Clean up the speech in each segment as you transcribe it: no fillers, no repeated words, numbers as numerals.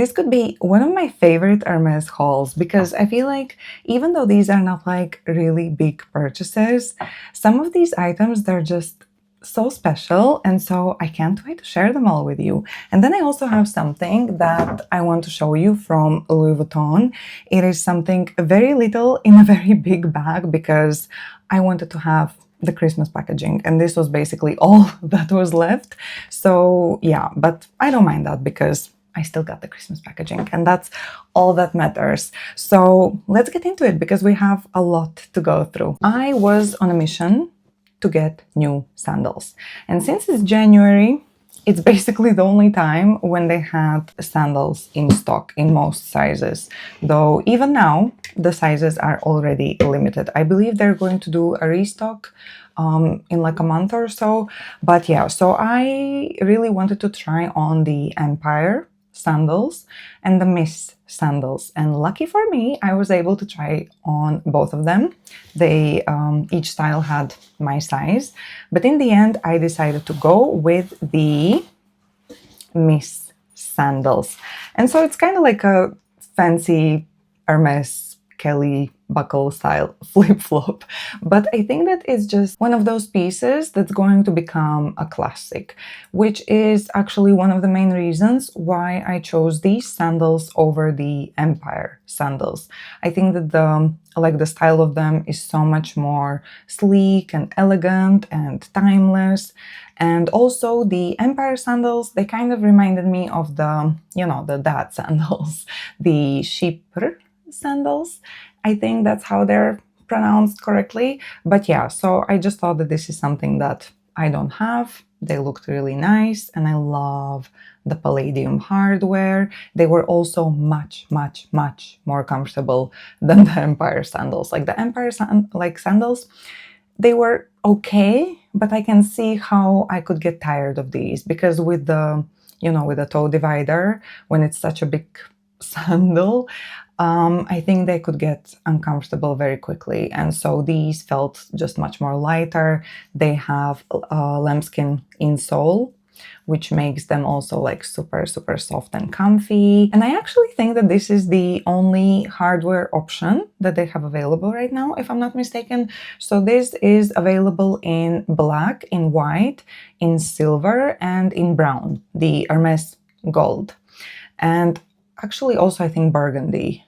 this could be one of my favorite Hermes hauls because I feel like even though these are not like really big purchases, some of these items, they're just so special, and so I can't wait to share them all with you. And then I also have something that I want to show you from Louis Vuitton. It is something very little in a very big bag because I wanted to have the Christmas packaging, and this was basically all that was left. So yeah, but I don't mind that because I still got the Christmas packaging, and that's all that matters. So let's get into it because we have a lot to go through. I was on a mission to get new sandals, and since it's January, it's basically the only time when they had sandals in stock in most sizes. Though even now, the sizes are already limited. I believe they're going to do a restock in like a month or so. But yeah, so I really wanted to try on the Empire sandals and the Miss sandals, and lucky for me, I was able to try on both of them. They each style had my size, but in the end I decided to go with the Miss sandals. And so it's kind of like a fancy Hermes Kelly buckle style flip-flop, but I think that it's just one of those pieces that's going to become a classic, which is actually one of the main reasons why I chose these sandals over the Empire sandals. I think that the style of them is so much more sleek and elegant and timeless. And also the Empire sandals, they kind of reminded me of the, the dad sandals, the sheeper sandals. I think that's how they're pronounced correctly. But yeah, so I just thought that this is something that I don't have. They looked really nice, and I love the palladium hardware. They were also much, much, much more comfortable than the Empire sandals. Like the Empire sandals, they were okay, but I can see how I could get tired of these because with the, with the toe divider, when it's such a big sandal, I think they could get uncomfortable very quickly. And so these felt just much more lighter. They have lambskin insole, which makes them also like super, super soft and comfy. And I actually think that this is the only hardware option that they have available right now, if I'm not mistaken. So this is available in black, in white, in silver, and in brown, the Hermes Gold. And actually also I think burgundy.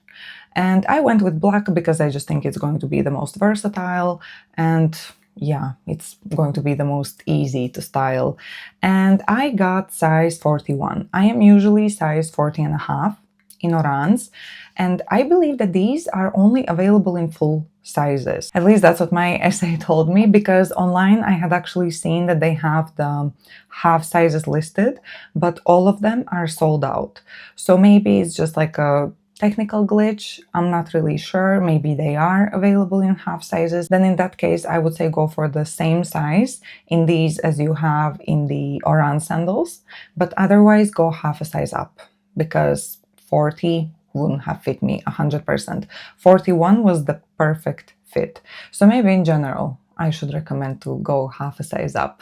And I went with black because I just think it's going to be the most versatile, and yeah, it's going to be the most easy to style. And I got size 41. I am usually size 40 and a half in Orange, and I believe that these are only available in full sizes. At least that's what my essay told me, because online I had actually seen that they have the half sizes listed, but all of them are sold out. So maybe it's just like a technical glitch. I'm not really sure. Maybe they are available in half sizes. Then in that case, I would say go for the same size in these as you have in the Orange sandals, but otherwise go half a size up because 40 wouldn't have fit me 100%. 41 was the perfect fit. So maybe in general, I should recommend to go half a size up.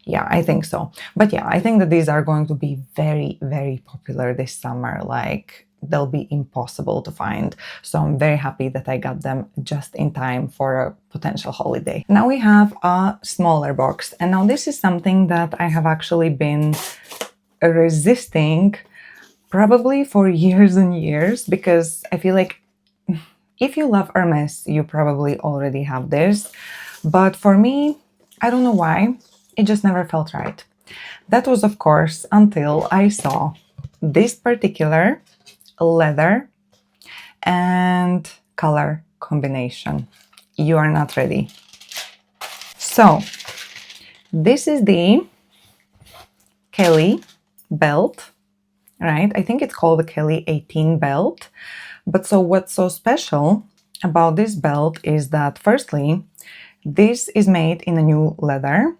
Yeah, I think so. But yeah, I think that these are going to be very, very popular this summer. Like, they'll be impossible to find. So I'm very happy that I got them just in time for a potential holiday. Now we have a smaller box. And now this is something that I have actually been resisting probably for years and years, because I feel like if you love Hermes, you probably already have this. But for me, I don't know why, it just never felt right. That was, of course, until I saw this particular leather and color combination. You are not ready. So, this is the Kelly belt, right? I think it's called the Kelly 18 belt. But so what's so special about this belt is that, firstly, this is made in a new leather.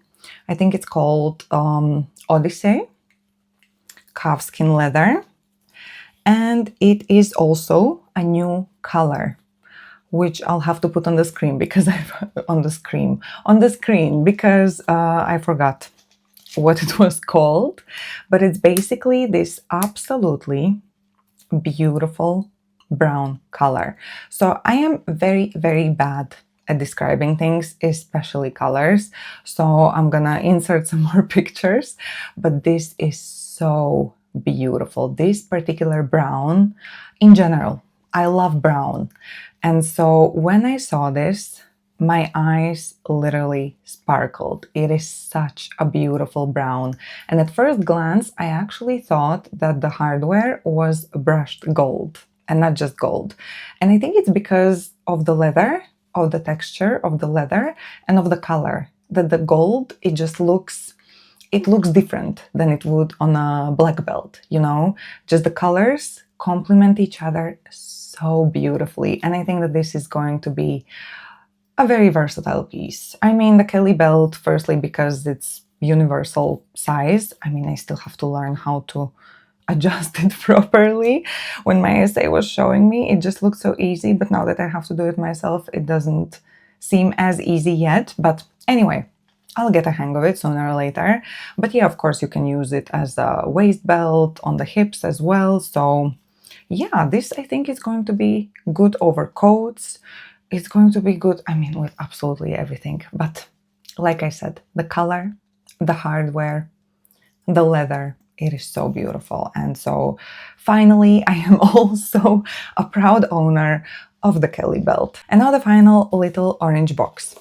I think it's called Odyssey calfskin leather. And it is also a new color, which I'll have to put on the screen because I forgot what it was called. But it's basically this absolutely beautiful brown color. So I am very, very bad at describing things, especially colors. So I'm gonna insert some more pictures, but this is so beautiful. This particular brown, in general, I love brown. And so when I saw this, my eyes literally sparkled. It is such a beautiful brown. And at first glance, I actually thought that the hardware was brushed gold and not just gold. And I think it's because of the leather, of the texture of the leather, and of the color. That the gold, it looks different than it would on a black belt, you know? Just the colors complement each other so beautifully. And I think that this is going to be a very versatile piece. I mean, the Kelly belt, firstly, because it's universal size. I mean, I still have to learn how to adjust it properly. When my essay was showing me, it just looked so easy, but now that I have to do it myself, it doesn't seem as easy yet. But anyway, I'll get a hang of it sooner or later. But yeah, of course, you can use it as a waist belt on the hips as well. So yeah, this I think is going to be good over coats. It's going to be good, I mean, with absolutely everything. But like I said, the color, the hardware, the leather, it is so beautiful. And so finally, I am also a proud owner of the Kelly belt. And now the final little orange box.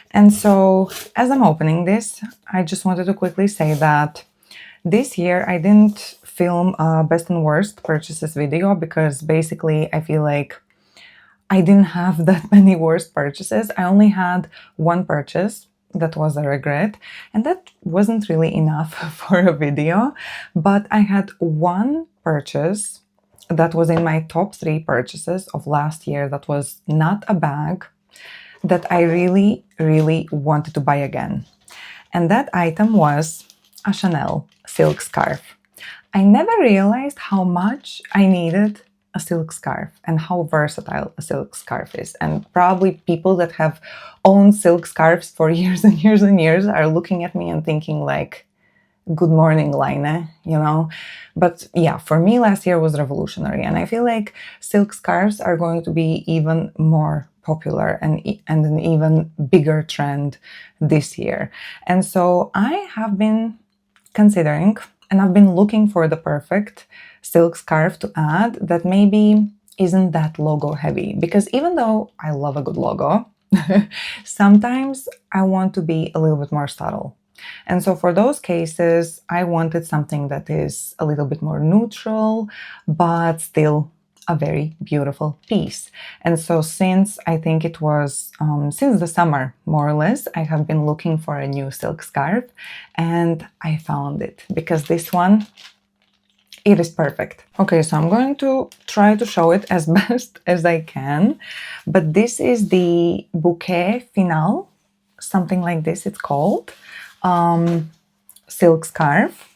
And so as I'm opening this, I just wanted to quickly say that this year I didn't film a best and worst purchases video because basically I feel like I didn't have that many worst purchases. I only had one purchase that was a regret, and that wasn't really enough for a video. But I had one purchase that was in my top 3 purchases of last year that was not a bag that I really, really wanted to buy again. And that item was a Chanel silk scarf. I never realized how much I needed a silk scarf and how versatile a silk scarf is. And probably people that have owned silk scarves for years and years and years are looking at me and thinking like, good morning, Laine, you know? But yeah, for me last year was revolutionary. And I feel like silk scarves are going to be even more popular and an even bigger trend this year. And so I have been considering and I've been looking for the perfect silk scarf to add that maybe isn't that logo heavy. Because even though I love a good logo, sometimes I want to be a little bit more subtle. And so for those cases, I wanted something that is a little bit more neutral, but still a very beautiful piece. And so since I think it was since the summer, more or less, I have been looking for a new silk scarf and I found it because this one, it is perfect. Okay, so I'm going to try to show it as best as I can, but this is the Bouquet Final, something like this it's called, silk scarf.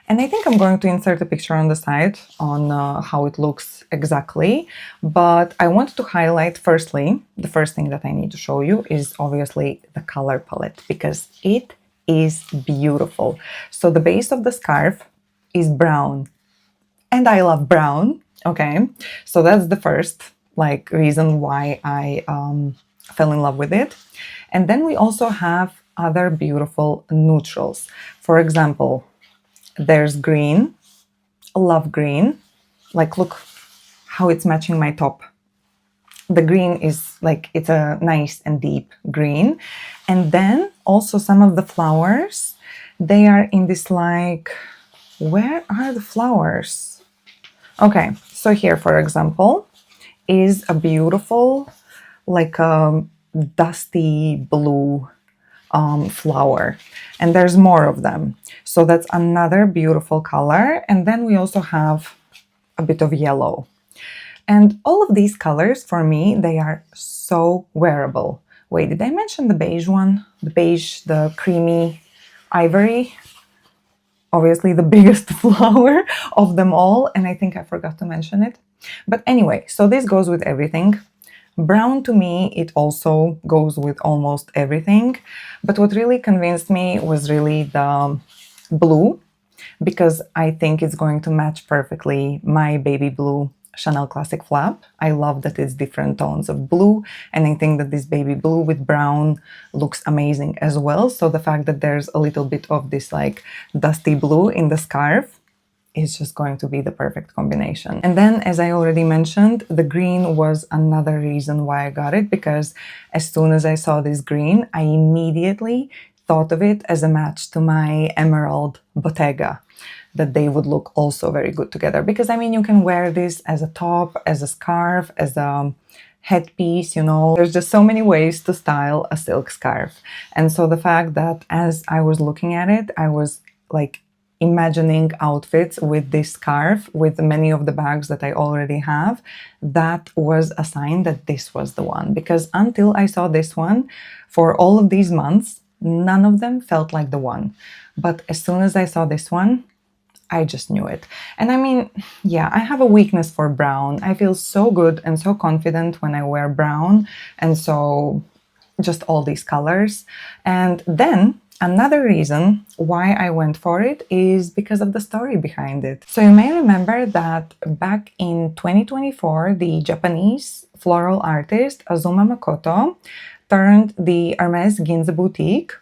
And I think I'm going to insert a picture on the side on how it looks exactly. But I wanted to highlight firstly, the first thing that I need to show you is obviously the color palette because it is beautiful. So the base of the scarf is brown and I love brown. Okay, so that's the first reason why I fell in love with it. And then we also have other beautiful neutrals. For example, there's green, love green. Look how it's matching my top. The green is it's a nice and deep green. And then also some of the flowers, they are in this where are the flowers? Okay, so here, for example, is a beautiful, dusty blue flower, and there's more of them. So that's another beautiful color. And then we also have a bit of yellow. And all of these colors, for me, they are so wearable. Wait, did I mention the beige one? The beige, the creamy ivory? Obviously the biggest flower of them all. And I think I forgot to mention it. But anyway, so this goes with everything. Brown, to me, it also goes with almost everything. But what really convinced me was really the blue, because I think it's going to match perfectly my baby blue Chanel Classic flap. I love that it's different tones of blue, and I think that this baby blue with brown looks amazing as well. So the fact that there's a little bit of this like dusty blue in the scarf is just going to be the perfect combination. And then, as I already mentioned, the green was another reason why I got it, because as soon as I saw this green, I immediately thought of it as a match to my emerald Bottega, that they would look also very good together. Because I mean, you can wear this as a top, as a scarf, as a headpiece, you know. There's just so many ways to style a silk scarf. And so the fact that as I was looking at it, I was like imagining outfits with this scarf, with many of the bags that I already have, that was a sign that this was the one. Because until I saw this one, for all of these months, none of them felt like the one. But as soon as I saw this one, I just knew it. And I mean, yeah, I have a weakness for brown. I feel so good and so confident when I wear brown. And so just all these colors. And then another reason why I went for it is because of the story behind it. So you may remember that back in 2024, the Japanese floral artist Azuma Makoto turned the Hermes Ginza boutique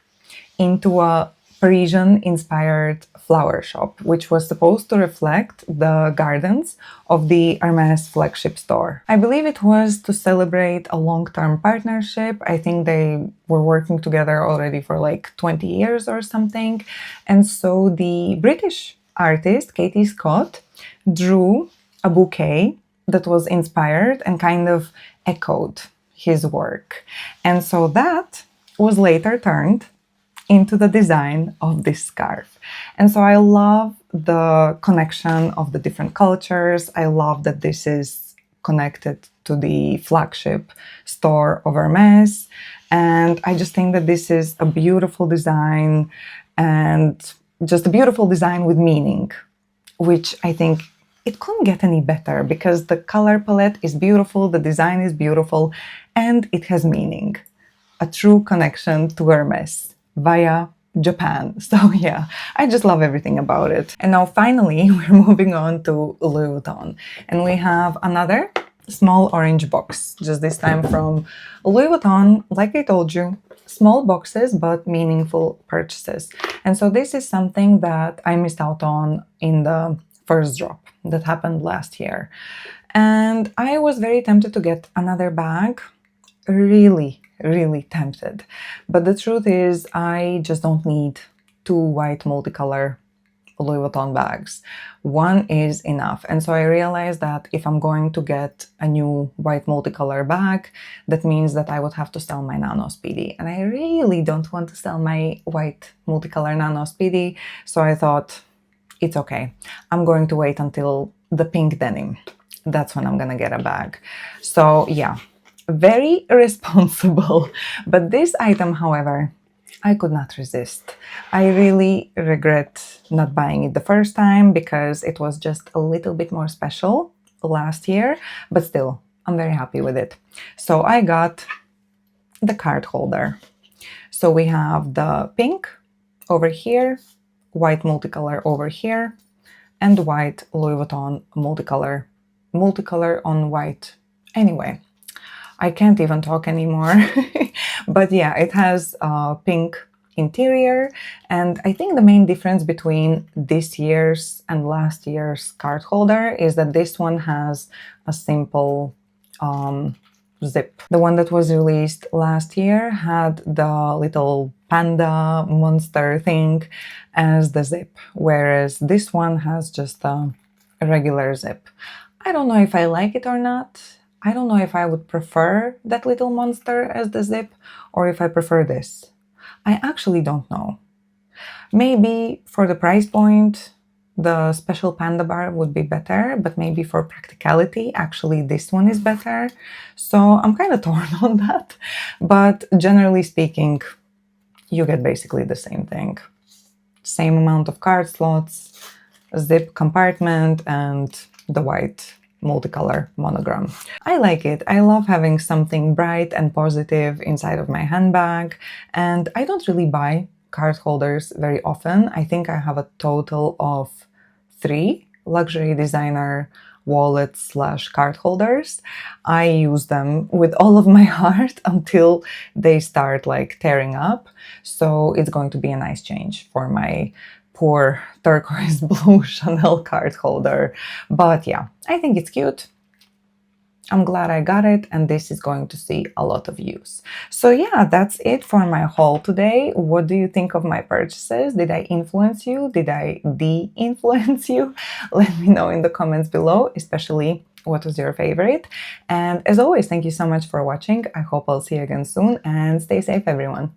into a Parisian-inspired flower shop, which was supposed to reflect the gardens of the Hermes flagship store. I believe it was to celebrate a long-term partnership. I think they were working together already for like 20 years or something. And so the British artist, Katie Scott, drew a bouquet that was inspired and kind of echoed his work. And so that was later turned into the design of this scarf. And so I love the connection of the different cultures. I love that this is connected to the flagship store of Hermes. And I just think that this is a beautiful design, and just a beautiful design with meaning, which I think it couldn't get any better, because the color palette is beautiful, the design is beautiful, and it has meaning. A true connection to Hermes via Japan. So yeah, I just love everything about it. And now finally, we're moving on to Louis Vuitton. And we have another small orange box, just this time from Louis Vuitton. Like I told you, small boxes, but meaningful purchases. And so this is something that I missed out on in the first drop that happened last year. And I was very tempted to get another bag, really tempted. But the truth is, I just don't need two white multicolor Louis Vuitton bags. One is enough. And so I realized that if I'm going to get a new white multicolor bag, that means that I would have to sell my Nano Speedy. And I really don't want to sell my white multicolor Nano Speedy. So I thought, it's okay. I'm going to wait until the pink denim. That's when I'm gonna get a bag. So yeah, very responsible. But this item, however, I could not resist. I really regret not buying it the first time, because it was just a little bit more special last year, but still, I'm very happy with it. So I got the card holder. So we have the pink over here, white multicolor over here, and white Louis Vuitton multicolor on white. Anyway, I can't even talk anymore. But yeah, it has a pink interior. And I think the main difference between this year's and last year's card holder is that this one has a simple zip. The one that was released last year had the little panda monster thing as the zip, whereas this one has just a regular zip. I don't know if I like it or not. I don't know if I would prefer that little monster as the zip, or if I prefer this. I actually don't know. Maybe for the price point, the special panda bar would be better, but maybe for practicality, actually this one is better. So I'm kind of torn on that. But generally speaking, you get basically the same thing. Same amount of card slots, zip compartment, and the white multicolor monogram. I like it. I love having something bright and positive inside of my handbag, and I don't really buy card holders very often. I think I have a total of 3 luxury designer wallets slash card holders. I use them with all of my heart until they start like tearing up. So it's going to be a nice change for my poor turquoise blue Chanel card holder. But yeah, I think it's cute. I'm glad I got it, and this is going to see a lot of use. So yeah, that's it for my haul today. What do you think of my purchases? Did I influence you? Did I de-influence you? Let me know in the comments below, especially what was your favorite. And as always, thank you so much for watching. I hope I'll see you again soon, and stay safe, everyone.